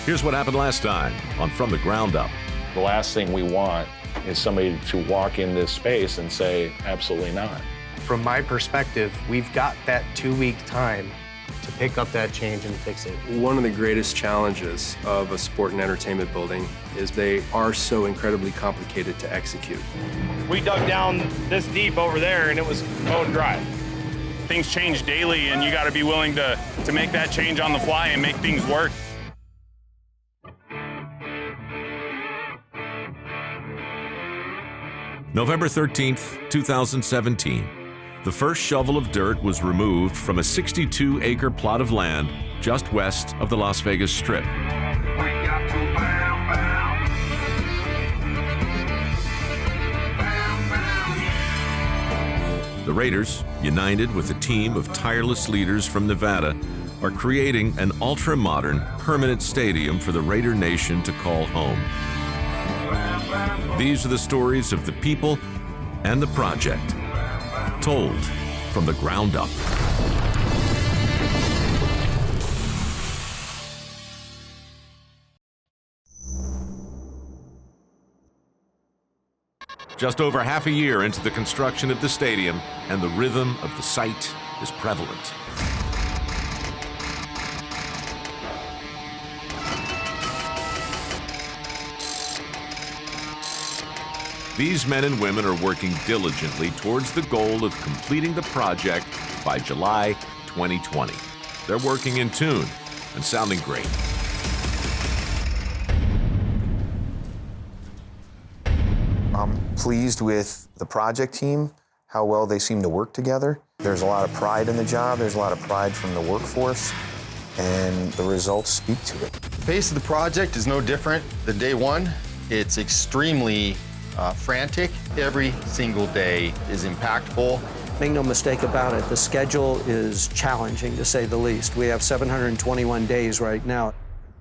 Here's what happened last time on From the Ground Up. The last thing we want is somebody to walk in this space and say, absolutely not. From my perspective, we've got that 2-week time to pick up that change and fix it. One of the greatest challenges of a sport and entertainment building is they are so incredibly complicated to execute. We dug down this deep over there and it was bone dry. Things change daily and you gotta be willing to make that change on the fly and make things work. November 13th, 2017. The first shovel of dirt was removed from a 62-acre plot of land just west of the Las Vegas Strip. The Raiders, united with a team of tireless leaders from Nevada, are creating an ultra-modern, permanent stadium for the Raider Nation to call home. These are the stories of the people and the project, told from the ground up. Just over half a year into the construction of the stadium, and the rhythm of the site is prevalent. These men and women are working diligently towards the goal of completing the project by July 2020. They're working in tune and sounding great. I'm pleased with the project team, how well they seem to work together. There's a lot of pride in the job, there's a lot of pride from the workforce, and the results speak to it. The pace of the project is no different than day one. It's extremely frantic. Every single day is impactful. Make no mistake about it, the schedule is challenging, to say the least. We have 721 days right now.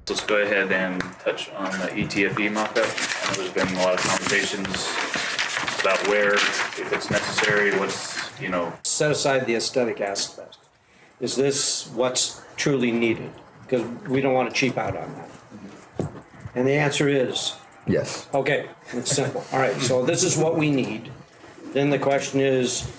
Let's go ahead and touch on the ETFE mock-up. I know there's been a lot of conversations about where, if it's necessary, what's, Set aside the aesthetic aspect. Is this what's truly needed? Because we don't want to cheap out on that. And the answer is Yes. okay, it's simple. All right, so this is what we need. Then the question is,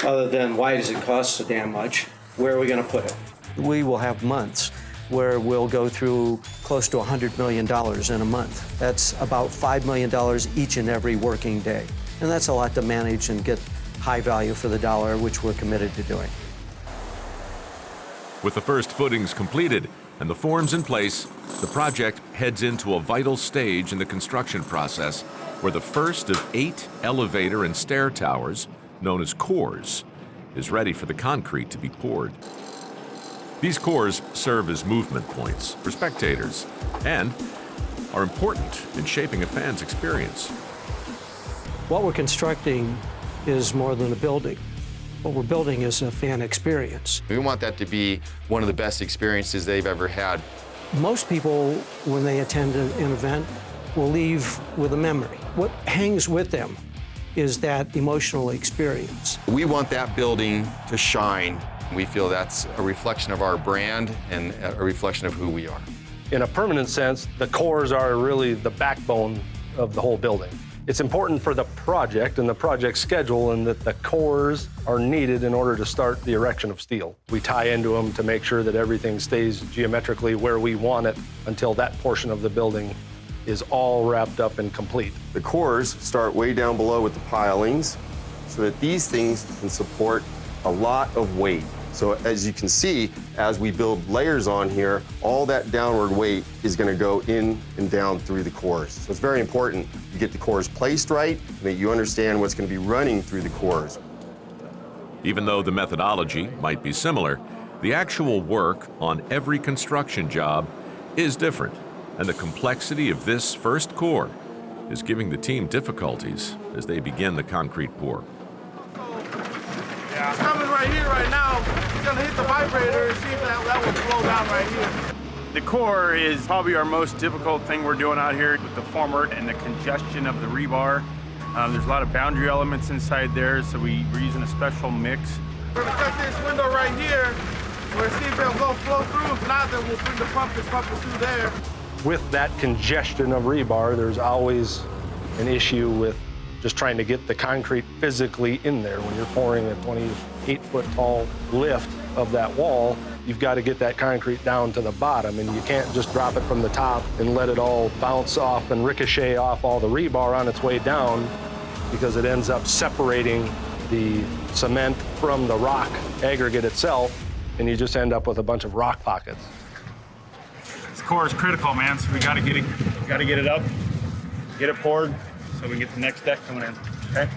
other than why does it cost so damn much, where are we going to put it? We will have months where we'll go through close to $100 million in a month. That's about $5 million each and every working day. And that's a lot to manage and get high value for the dollar, which we're committed to doing. With the first footings completed and the forms in place, the project heads into a vital stage in the construction process where the first of 8 elevator and stair towers, known as cores, is ready for the concrete to be poured. These cores serve as movement points for spectators and are important in shaping a fan's experience. What we're constructing is more than a building. What we're building is a fan experience. We want that to be one of the best experiences they've ever had. Most people, when they attend an event, will leave with a memory. What hangs with them is that emotional experience. We want that building to shine. We feel that's a reflection of our brand and a reflection of who we are. In a permanent sense, the cores are really the backbone of the whole building. It's important for the project and the project schedule and that the cores are needed in order to start the erection of steel. We tie into them to make sure that everything stays geometrically where we want it until that portion of the building is all wrapped up and complete. The cores start way down below with the pilings so that these things can support a lot of weight. So as you can see, as we build layers on here, all that downward weight is going to go in and down through the cores. So it's very important you get the cores placed right and that you understand what's going to be running through the cores. Even though the methodology might be similar, the actual work on every construction job is different, and the complexity of this first core is giving the team difficulties as they begin the concrete pour. It's coming right here, right now. It's gonna hit the vibrator and see if that will flow down right here. The core is probably our most difficult thing we're doing out here with the formwork and the congestion of the rebar. There's a lot of boundary elements inside there, so we're using a special mix. We're gonna cut this window right here. We're gonna see if it'll go flow through. If not, then we'll bring the pump and pump it through there. with that congestion of rebar, there's always an issue with just trying to get the concrete physically in there. When you're pouring a 28-foot tall lift of that wall, you've got to get that concrete down to the bottom, and you can't just drop it from the top and let it all bounce off and ricochet off all the rebar on its way down, because it ends up separating the cement from the rock aggregate itself, and you just end up with a bunch of rock pockets. This core is critical, man, so we gotta get it up, get it poured, so we can get the next deck coming in, okay?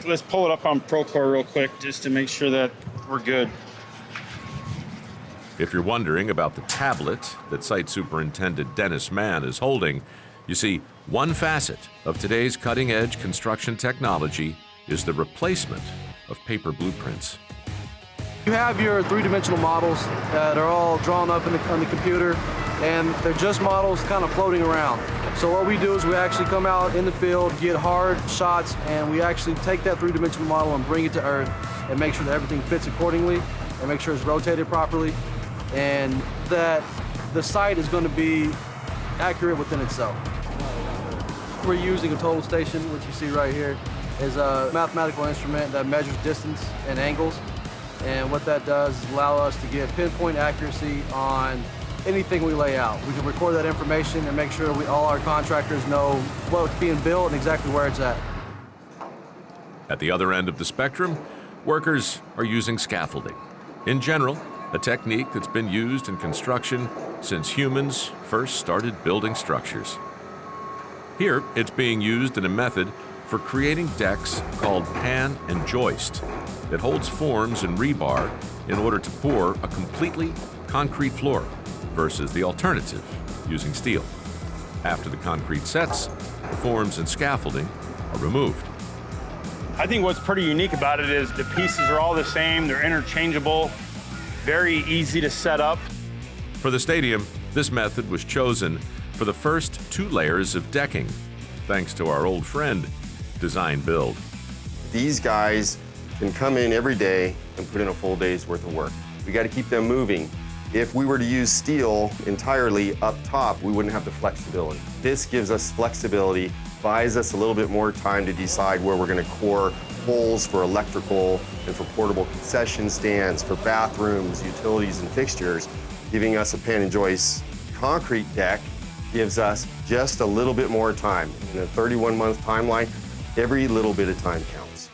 Let's pull it up on Procore real quick, just to make sure that we're good. If you're wondering about the tablet that Site Superintendent Dennis Mann is holding, you see, one facet of today's cutting-edge construction technology is the replacement of paper blueprints. You have your three-dimensional models that are all drawn up on the computer, and they're just models kind of floating around. So what we do is we actually come out in the field, get hard shots, and we actually take that three-dimensional model and bring it to Earth and make sure that everything fits accordingly and make sure it's rotated properly, and that the site is going to be accurate within itself. We're using a total station, which you see right here, is a mathematical instrument that measures distance and angles. And what that does is allow us to get pinpoint accuracy on anything we lay out. We can record that information and make sure all our contractors know what's being built and exactly where it's at. At the other end of the spectrum, workers are using scaffolding. In general, a technique that's been used in construction since humans first started building structures. Here, it's being used in a method for creating decks called pan and joist that holds forms and rebar in order to pour a completely concrete floor versus the alternative, using steel. After the concrete sets, the forms and scaffolding are removed. I think what's pretty unique about it is the pieces are all the same, they're interchangeable, very easy to set up. For the stadium, this method was chosen for the first 2 layers of decking, thanks to our old friend, Design Build. These guys can come in every day and put in a full day's worth of work. We got to keep them moving. If we were to use steel entirely up top, we wouldn't have the flexibility. This gives us flexibility, buys us a little bit more time to decide where we're going to core holes for electrical and for portable concession stands, for bathrooms, utilities, and fixtures. Giving us a pan and joist concrete deck gives us just a little bit more time. In a 31-month timeline, every little bit of time counts.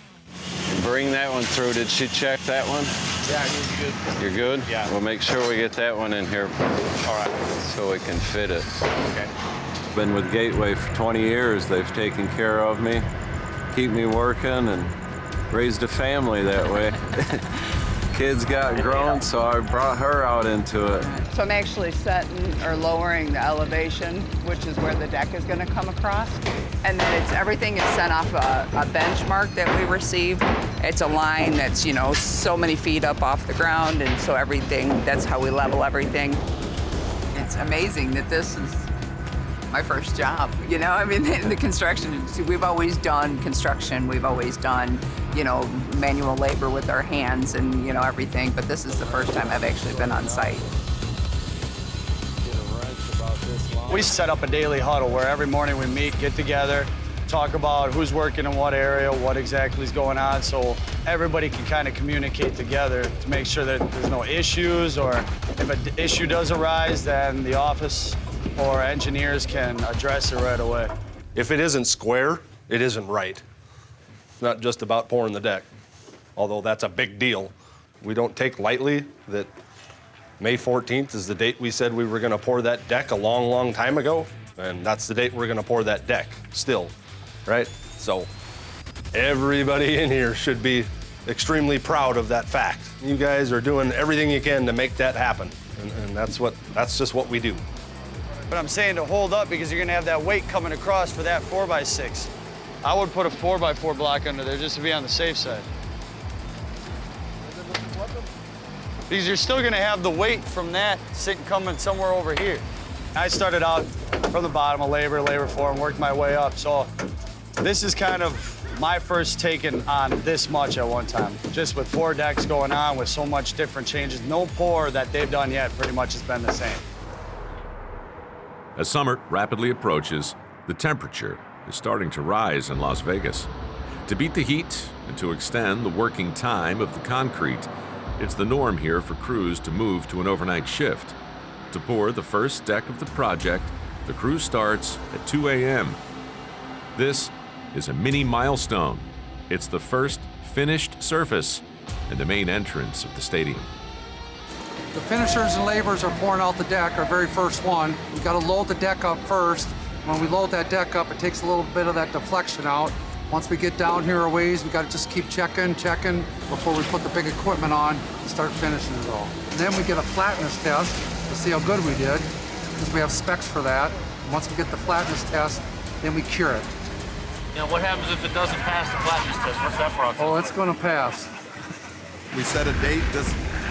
Bring that one through. Did she check that one? Yeah, he's good. You're good? Yeah. We'll make sure we get that one in here. All right. So we can fit it. Okay. Been with Gateway for 20 years. They've taken care of me, keep me working, and raised a family that way. Kids got grown, so I brought her out into it. So I'm actually setting or lowering the elevation, which is where the deck is going to come across. And then everything is sent off a benchmark that we receive. It's a line that's, so many feet up off the ground, and so that's how we level everything. It's amazing that this is my first job, in the construction. We've always done construction, we've always done, manual labor with our hands and, everything, but this is the first time I've actually been on site. We set up a daily huddle where every morning we meet, get together, talk about who's working in what area, what exactly is going on, so everybody can kind of communicate together to make sure that there's no issues, or if an issue does arise, then the office or engineers can address it right away. If it isn't square, it isn't right. It's not just about pouring the deck, although that's a big deal. We don't take lightly that May 14th is the date we said we were going to pour that deck a long, long time ago, and that's the date we're going to pour that deck still, right? So everybody in here should be extremely proud of that fact. You guys are doing everything you can to make that happen, and that's just what we do. But I'm saying to hold up because you're going to have that weight coming across for that 4x6. I would put a 4x4 block under there just to be on the safe side. Because you're still going to have the weight from that coming somewhere over here. I started out from the bottom of labor form, worked my way up. So this is kind of my first taking on this much at one time. Just with 4 decks going on with so much different changes. No pour that they've done yet pretty much has been the same. As summer rapidly approaches, the temperature is starting to rise in Las Vegas. To beat the heat and to extend the working time of the concrete, it's the norm here for crews to move to an overnight shift. To pour the first deck of the project, the crew starts at 2 a.m. This is a mini milestone. It's the first finished surface and the main entrance of the stadium. The finishers and laborers are pouring out the deck, our very first one. We've got to load the deck up first. When we load that deck up, it takes a little bit of that deflection out. Once we get down here a ways, we got to just keep checking before we put the big equipment on and start finishing it all. And then we get a flatness test to see how good we did, because we have specs for that. And once we get the flatness test, then we cure it. Now, what happens if it doesn't pass the flatness test? What's that process? Oh, it's going to pass. We set a date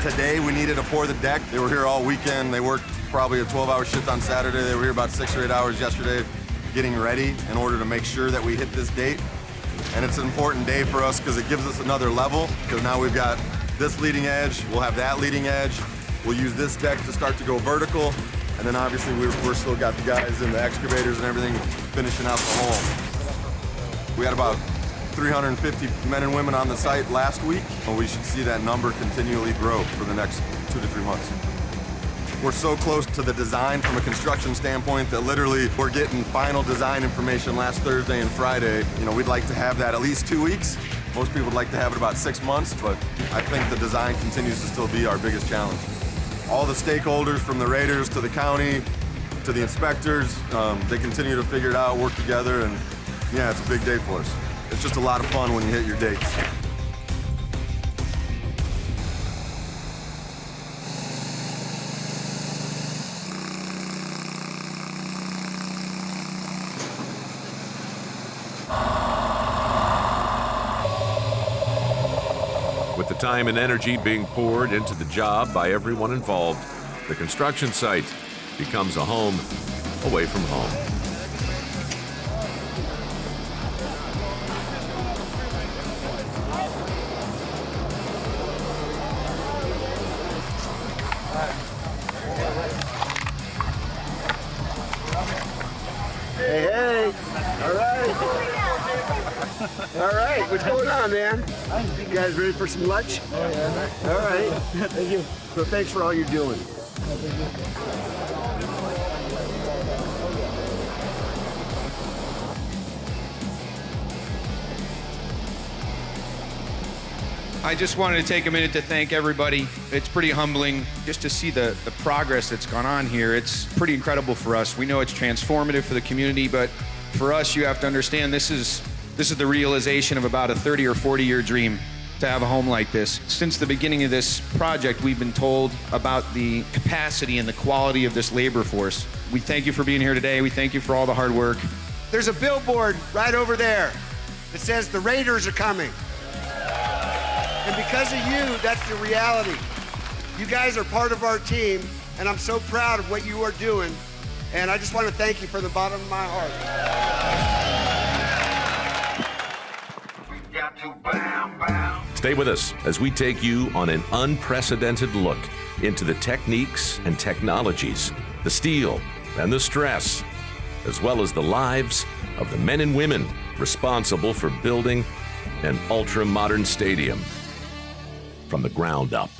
today. We needed to pour the deck. They were here all weekend. They worked probably a 12-hour shift on Saturday. They were here about 6 or 8 hours yesterday getting ready in order to make sure that we hit this date. And it's an important day for us because it gives us another level, because now we've got this leading edge, we'll have that leading edge. We'll use this deck to start to go vertical. And then obviously we're still got the guys and the excavators and everything finishing out the hole. We had about 350 men and women on the site last week, and we should see that number continually grow for the next 2 to 3 months. We're so close to the design from a construction standpoint that literally we're getting final design information last Thursday and Friday. You know, we'd like to have that at least 2 weeks. Most people would like to have it about 6 months, but I think the design continues to still be our biggest challenge. All the stakeholders, from the raiders to the county to the inspectors, they continue to figure it out, work together, and yeah, it's a big day for us. It's just a lot of fun when you hit your dates. With the time and energy being poured into the job by everyone involved, the construction site becomes a home away from home. Hey, all right. All right, what's going on, man? You guys ready for some lunch? Oh, yeah. All right. Thank you. So thanks for all you're doing. I just wanted to take a minute to thank everybody. It's pretty humbling just to see the progress that's gone on here. It's pretty incredible for us. We know it's transformative for the community, but for us, you have to understand this is the realization of about a 30 or 40-year dream to have a home like this. Since the beginning of this project, we've been told about the capacity and the quality of this labor force. We thank you for being here today. We thank you for all the hard work. There's a billboard right over there that says the Raiders are coming. And because of you, that's the reality. You guys are part of our team, and I'm so proud of what you are doing. And I just want to thank you from the bottom of my heart. Stay with us as we take you on an unprecedented look into the techniques and technologies, the steel and the stress, as well as the lives of the men and women responsible for building an ultra-modern stadium from the ground up.